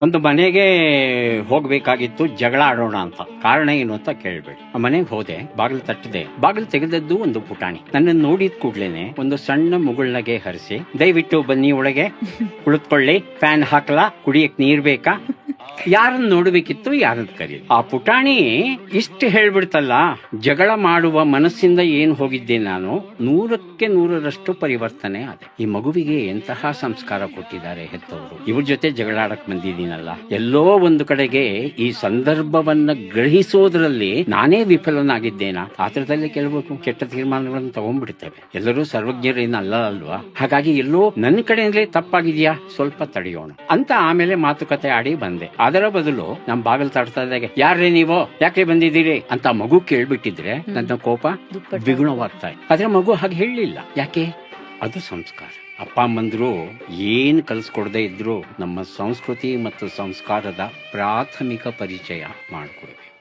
ಒಂದು ಮನೆಗೆ ಹೋಗ್ಬೇಕಾಗಿತ್ತು, ಜಗಳ ಆಡೋಣ ಅಂತ. ಕಾರಣ ಏನು ಅಂತ ಕೇಳ್ಬೇಡಿ. ಆ ಮನೆಗೆ ಹೋದೆ, ಬಾಗಿಲು ತಟ್ಟದೆ, ಬಾಗಿಲು ತೆಗೆದದ್ದು ಒಂದು ಪುಟಾಣಿ. ನನ್ನ ನೋಡಿದ ಕೂಡ್ಲೇನೆ ಒಂದು ಸಣ್ಣ ಮುಗುಳ್ನಗೆ ಹರಿಸಿ, ದಯವಿಟ್ಟು ಬನ್ನಿ ಒಳಗೆ, ಕುಳಿತುಕೊಳ್ಳಿ, ಫ್ಯಾನ್ ಹಾಕಲಾ, ಕುಡಿಯಕ್ ನೀರ್ ಬೇಕಾ, ಯಾರನ್ನ ನೋಡ್ಬೇಕಿತ್ತು, ಯಾರನ್ನ ಕರೀ. ಆ ಪುಟಾಣಿ ಇಷ್ಟು ಹೇಳ್ಬಿಡ್ತಲ್ಲ, ಜಗಳ ಮಾಡುವ ಮನಸ್ಸಿಂದ ಏನ್ ಹೋಗಿದ್ದೆ ನಾನು, 100% ಪರಿವರ್ತನೆ ಆದೆ. ಈ ಮಗುವಿಗೆ ಎಂತಹ ಸಂಸ್ಕಾರ ಕೊಟ್ಟಿದ್ದಾರೆ ಹೆತ್ತವರು. ಇವ್ರ ಜೊತೆ ಜಗಳಾಡಕ್ ಬಂದಿದ್ದೀನಲ್ಲ, ಎಲ್ಲೋ ಒಂದು ಕಡೆಗೆ ಈ ಸಂದರ್ಭವನ್ನ ಗ್ರಹಿಸೋದ್ರಲ್ಲಿ ನಾನೇ ವಿಫಲನಾಗಿದ್ದೇನಾ, ಆತರದಲ್ಲಿ ಕೆಲವು ಕೆಟ್ಟ ತೀರ್ಮಾನಗಳನ್ನು ತಗೊಂಡ್ಬಿಡ್ತೇವೆ. ಎಲ್ಲರೂ ಸರ್ವಜ್ಞರೇನು ಅಲ್ವಾ. ಹಾಗಾಗಿ ಎಲ್ಲೋ ನನ್ನ ಕಡೆಯಿಂದಲೇ ತಪ್ಪಾಗಿದ್ಯಾ, ಸ್ವಲ್ಪ ತಡೆಯೋಣ ಅಂತ ಆಮೇಲೆ ಮಾತುಕತೆ ಆಡಿ ಬಂದೆ. ಅದರ ಬದಲು ನಮ್ ಬಾಗಿಲು ತಡ್ತಾ ಇದ್ದಾಗ, ಯಾರೇ ನೀವು, ಯಾಕೆ ಬಂದಿದ್ದೀರಿ ಅಂತ ಮಗು ಕೇಳ್ಬಿಟ್ಟಿದ್ರೆ ನನ್ನ ಕೋಪ ದ್ವಿಗುಣವಾಗ್ತಾ ಇತ್ತು. ಆದ್ರೆ ಮಗು ಹಾಗೆ ಹೇಳಲಿಲ್ಲ. ಯಾಕೆ? ಅದು ಸಂಸ್ಕಾರ. ಅಪ್ಪ ಅಮ್ಮಂದ್ರು ಏನ್ ಕಲಿಸ್ಕೊಡದೆ ಇದ್ರು ನಮ್ಮ ಸಂಸ್ಕೃತಿ ಮತ್ತು ಸಂಸ್ಕಾರದ ಪ್ರಾಥಮಿಕ ಪರಿಚಯ ಮಾಡಿಕೊಡ್ಬೇಕು.